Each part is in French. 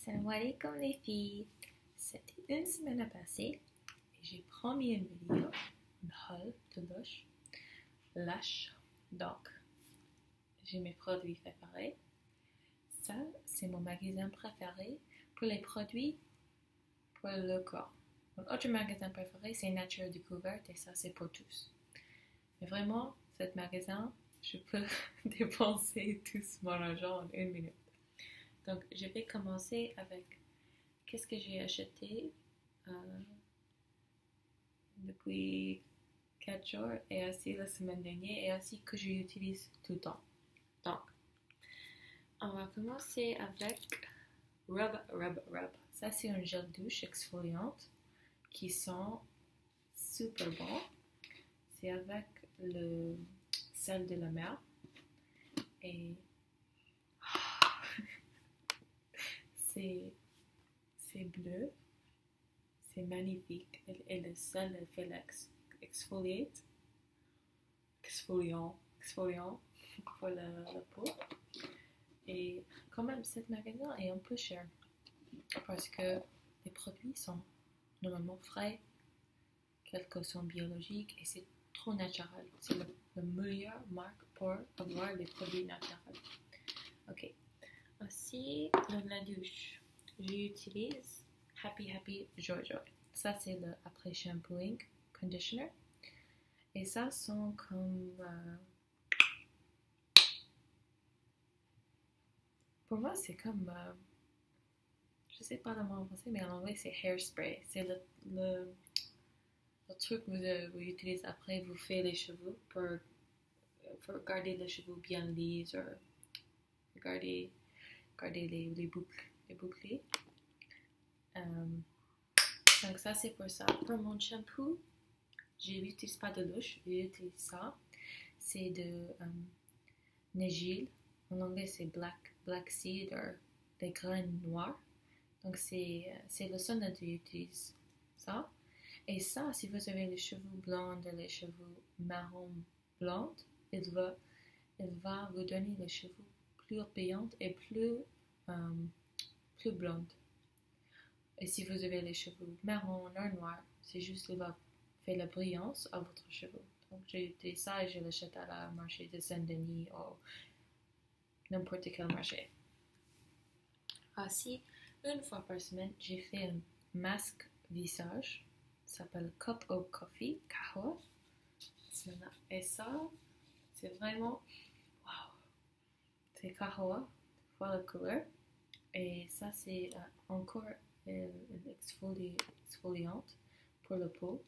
Salam alaikum les filles. C'était une semaine passée et j'ai promis une vidéo, une haul de Lush. Donc, j'ai mes produits préférés. Ça, c'est mon magasin préféré pour les produits pour le corps. Mon autre magasin préféré, c'est Nature Découverte et ça, c'est pour tous. Mais vraiment, cet magasin, je peux dépenser tout mon argent en une minute. Donc, je vais commencer avec qu'est-ce que j'ai acheté depuis 4 jours et aussi la semaine dernière et aussi que j'utilise tout le temps. Donc, on va commencer avec Rub. Ça, c'est un gel douche exfoliante qui sent super bon. C'est avec le sel de la mer et c'est bleu, c'est magnifique et le sel fait l'exfoliant pour la peau. Et quand même, cet magasin est un peu cher parce que les produits sont normalement frais, quelques sont biologiques et c'est trop naturel. C'est la meilleure marque pour avoir des produits naturels. Ok. Aussi, la douche, j'utilise Happy Joy. Ça, c'est le après shampooing conditioner. Et ça sont comme... pour moi, c'est comme... je sais pas le mot en français, mais en anglais, c'est hairspray. C'est le truc que vous utilisez après, vous faites les cheveux pour garder les cheveux bien lisses ou garder les boucles. Donc ça, c'est pour ça. Pour mon shampoo, je n'utilise pas de douche, j'utilise ça. C'est de Nigel. En anglais, c'est black seed ou des graines noires. Donc c'est le son que j'utilise ça. Et ça, si vous avez les cheveux blonds et les cheveux marron blancs, il va vous donner les cheveux plus brillants et plus blondes. Et si vous avez les cheveux marron ou noirs, c'est juste qu'il va faire la brillance à votre cheveux. Donc j'ai utilisé ça et je l'achète à la marché de Saint-Denis ou n'importe quel marché. Ainsi, une fois par semaine, j'ai fait un masque visage. Ça s'appelle Cup of Coffee, kahwa. Et ça, c'est vraiment wow. C'est kahwa, voilà la couleur. Et ça, c'est encore une exfoliante pour la peau.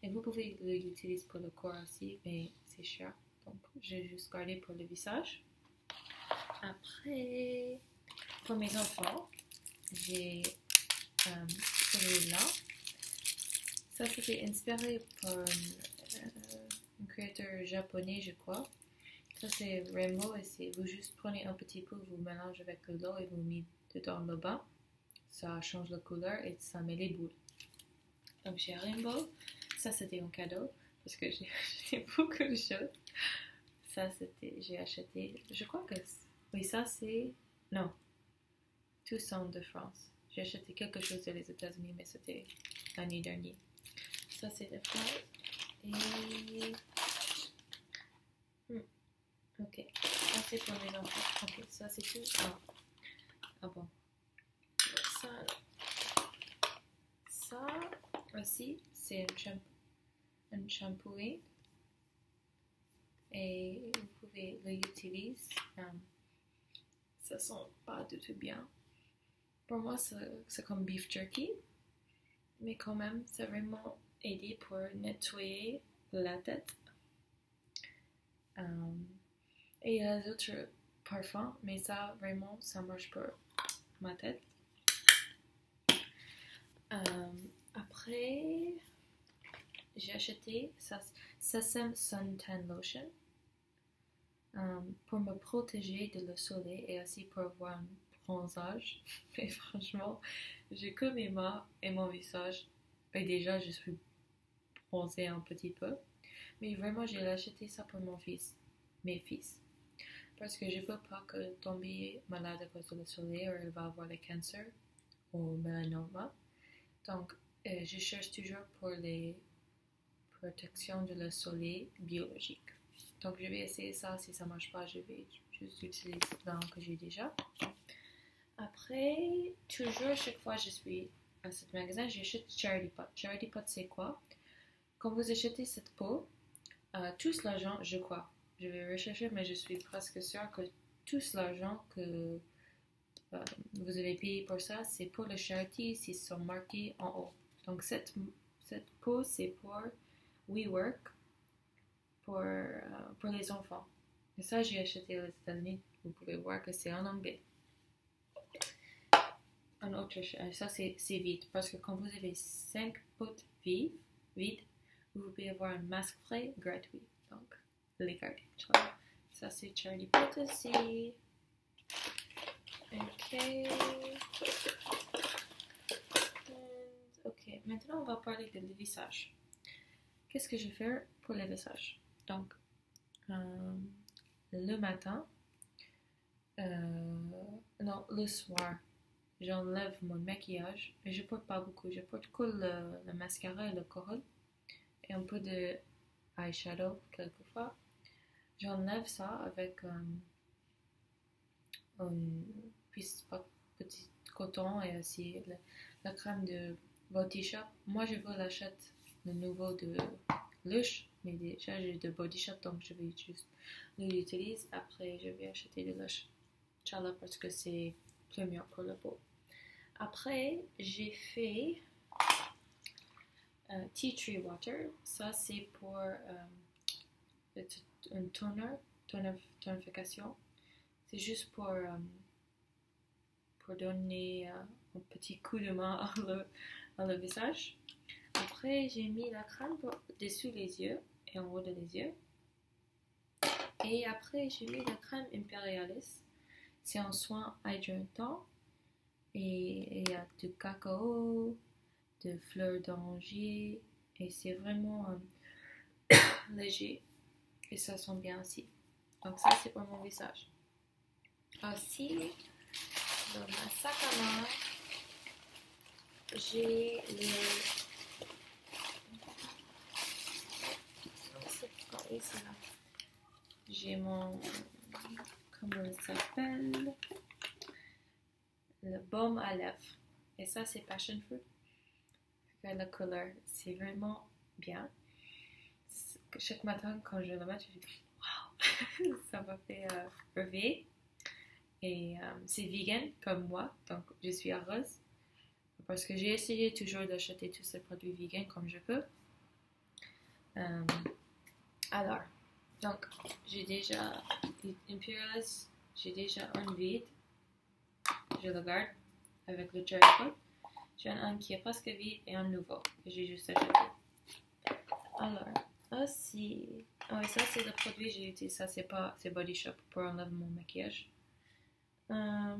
Et vous pouvez l'utiliser pour le corps aussi, mais c'est cher. Donc, j'ai juste gardé pour le visage. Après, pour mes enfants, j'ai celui-là. Ça, c'était inspiré par un créateur japonais, je crois. Ça, c'est Rainbow et vous juste prenez un petit peu, vous mélangez avec de l'eau et vous mettez dedans le bas. Ça change la couleur et ça met les boules. Donc, j'ai Rainbow. Ça, c'était un cadeau parce que j'ai acheté beaucoup de choses. Ça, j'ai acheté, je crois que, oui, ça, c'est, non, tout sont de France. J'ai acheté quelque chose des États-Unis, mais c'était l'année dernière. Ça, c'est de France. Et, ok, ça, c'est pour les enfants. Ok, ça, c'est tout. Ah bon. Ça aussi, c'est un shampooing et vous pouvez l'utiliser. Ça sent pas du tout bien. Pour moi, c'est comme beef jerky, mais quand même, c'est vraiment aidé pour nettoyer la tête. Et il y a d'autres parfums, mais ça, vraiment, ça marche pour ma tête. Après, j'ai acheté Sesame Suntan Lotion pour me protéger de le soleil et aussi pour avoir un bronzage. Mais franchement, j'ai que mes mains et mon visage et déjà je suis bronzée un petit peu. Mais vraiment, j'ai acheté ça pour mes fils. Parce que je veux pas que tomber malade à cause du soleil ou il va avoir le cancer. au melanoma. Donc, je cherche toujours pour les protections de le soleil biologique. Donc, je vais essayer ça. Si ça ne marche pas, je vais juste utiliser le plan que j'ai déjà. Après, toujours, chaque fois que je suis à ce magasin, j'achète Charity Pot. Charity Pot, c'est quoi? Quand vous achetez cette peau, tout l'argent, je crois, je vais rechercher, mais je suis presque sûre que tout l'argent que vous avez payé pour ça, c'est pour le charity, c'est sont marqués en haut. Donc cette peau, c'est pour WeWork, pour les enfants. Et ça, j'ai acheté aux États-Unis. Vous pouvez voir que c'est en anglais. En Autriche, ça c'est vide, parce que quand vous avez 5 pots vides, vous pouvez avoir un masque frais gratuit. Donc, les cartes. Ça c'est Charity Pot aussi. Ok. Ok, maintenant on va parler de le visage. Qu'est-ce que je fais pour le visage? Donc, le matin, non, le soir, j'enlève mon maquillage, mais je porte pas beaucoup. Je porte que le mascara et le coral et un peu de eyeshadow quelquefois. J'enlève ça avec un petit coton et aussi la crème de Body Shop. Moi, je veux l'acheter le nouveau de Lush, mais déjà j'ai de Body Shop, donc je vais juste l'utiliser. Après, je vais acheter de Lush, Inch'Allah, parce que c'est plus mieux pour la peau. Après, j'ai fait Tea Tree Water. Ça, c'est pour un tonification. C'est juste pour donner un petit coup de main dans le visage. Après, j'ai mis la crème dessus les yeux et en haut de les yeux. Et après, j'ai mis la crème Imperialis. C'est un soin hydratant. Et il y a du cacao, de fleurs d'oranger. Et c'est vraiment léger. Et ça sent bien aussi. Donc ça, c'est pour mon visage. Aussi, dans ma sac à main, j'ai j'ai mon, comment il s'appelle, le baume à lèvres. Et ça, c'est Passion Fruit. La couleur, c'est vraiment bien. Chaque matin, quand je le mets, je dis wow, ça m'a fait rêver. Et c'est vegan comme moi, donc je suis heureuse. Parce que j'ai essayé toujours d'acheter tous ces produits vegan comme je peux. Alors, donc, j'ai déjà Imperialis, j'ai déjà un vide. Je le garde avec le Cherry Pot. J'ai un qui est presque vide et un nouveau que j'ai juste acheté. Alors, aussi, ça c'est le produit que j'ai utilisé. Ça c'est Body Shop pour enlever mon maquillage. Alors,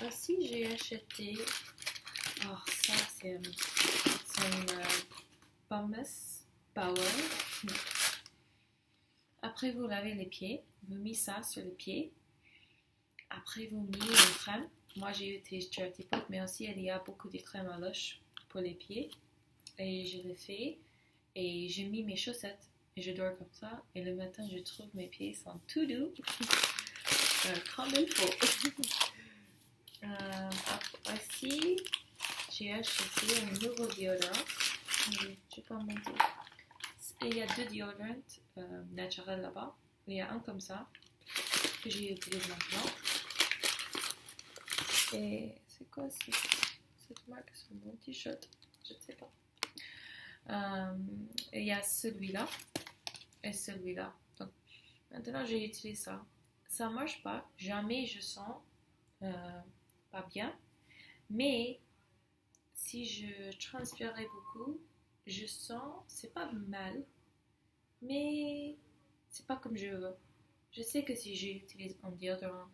aussi j'ai acheté. Oh, ça c'est un Pumice Power. Après, vous lavez les pieds. Vous mettez ça sur les pieds. Après, vous mettez une crème. Moi, j'ai utilisé Charity Pot, mais aussi il y a beaucoup de crème à Lush pour les pieds. Et je le fais. Et j'ai mis mes chaussettes. Et je dors comme ça. Et le matin, je trouve mes pieds sont tout doux. Comme il faut. Aussi, j'ai acheté un nouveau déodorant. Je ne vais pas monter. Il y a 2 déodorants naturels là-bas. Il y a un comme ça que j'ai utilisé maintenant. Et c'est quoi cette marque sur mon t-shirt? Je ne sais pas. Et il y a celui-là et celui-là. Donc maintenant j'ai utilisé ça. Ça marche pas. Jamais je sens pas bien. Mais si je transpirais beaucoup, je sens, c'est pas mal, mais c'est pas comme je veux. Je sais que si j'utilise un déodorant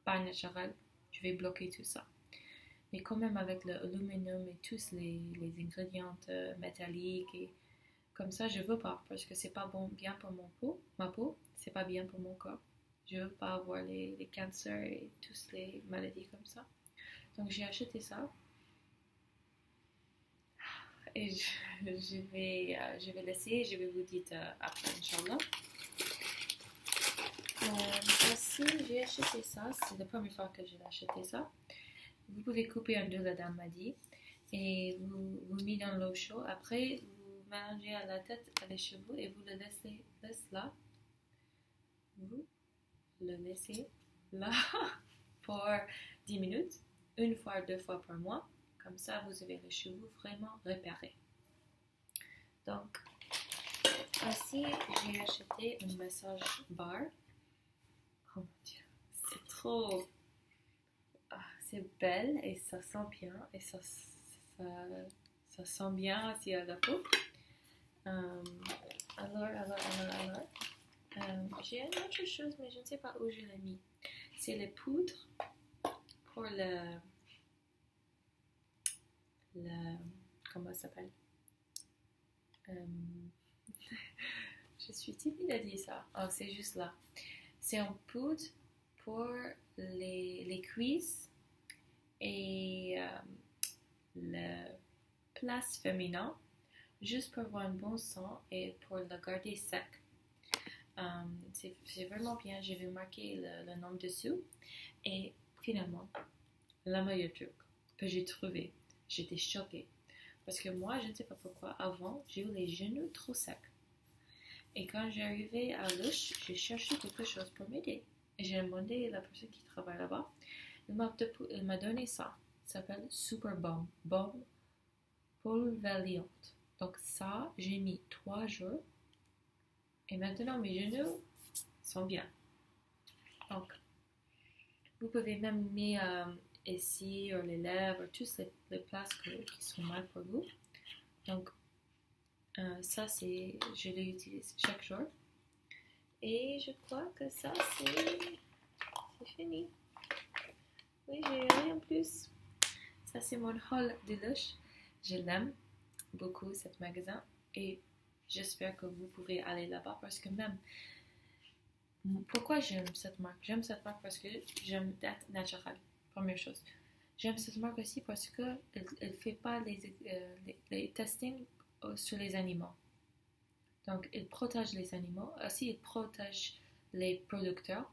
pas naturel, je vais bloquer tout ça. Mais quand même avec l'aluminium et tous les ingrédients métalliques et comme ça, je veux pas parce que c'est pas bon, bien pour ma peau, c'est pas bien pour mon corps. Je veux pas avoir les cancers et toutes les maladies comme ça. Donc j'ai acheté ça et je vais l'essayer, je vais vous dire après, Inch'Allah. Aussi, j'ai acheté ça, c'est la première fois que j'ai acheté ça. Vous pouvez couper en deux, la dame m'a dit, et vous mettez dans l'eau chaude. Après, vous mélangez à la tête les cheveux et vous le laissez là. Vous le laissez là pour 10 minutes, une fois, 2 fois par mois. Comme ça, vous avez les cheveux vraiment réparés. Donc, aussi, j'ai acheté un massage bar. Oh mon Dieu, c'est trop... c'est belle et ça sent bien et ça sent bien aussi à la peau. Alors, j'ai une autre chose, mais je ne sais pas où je l'ai mis. C'est les poudres pour comment ça s'appelle? Je suis timide à dire ça. Oh, c'est juste là. C'est un poudre pour les cuisses et la place féminin, juste pour avoir un bon sang et pour le garder sec. C'est vraiment bien. Je vais marquer le nom dessous. Et finalement, la meilleure truc que j'ai trouvé, j'étais choquée. Parce que moi, je ne sais pas pourquoi, avant, j'ai eu les genoux trop secs. Et quand j'ai arrivé à Lush, j'ai cherché quelque chose pour m'aider. Et j'ai demandé à la personne qui travaille là-bas. Il m'a donné ça. Ça s'appelle Super Balm. Balm Polvaliante. Donc ça, j'ai mis 3 jours. Et maintenant, mes genoux sont bien. Donc, vous pouvez même mettre ici, sur les lèvres, toutes les places qui sont mal pour vous. Donc, ça, je l'utilise chaque jour. Et je crois que ça, c'est fini. Oui, j'ai rien en plus. Ça, c'est mon haul de Lush. Je l'aime beaucoup, ce magasin. Et j'espère que vous pouvez aller là-bas parce que même... Pourquoi j'aime cette marque? J'aime cette marque parce que j'aime d'être naturel. Première chose. J'aime cette marque aussi parce qu'elle ne fait pas les testings sur les animaux. Donc, il protège les animaux. Aussi, il protège les producteurs.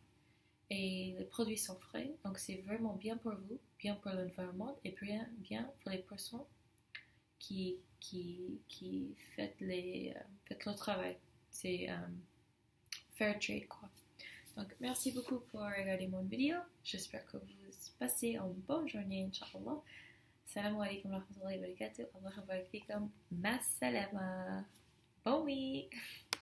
Et les produits sont frais. Donc, c'est vraiment bien pour vous, bien pour l'environnement et bien pour les personnes qui font le travail. C'est fair trade, quoi. Donc, merci beaucoup pour regarder mon vidéo. J'espère que vous passez une bonne journée, Inch'Allah. Assalamu alaikum wa rahmatullahi wa barakatuh. Allah wa barak fikum. Ma salama. Bon week.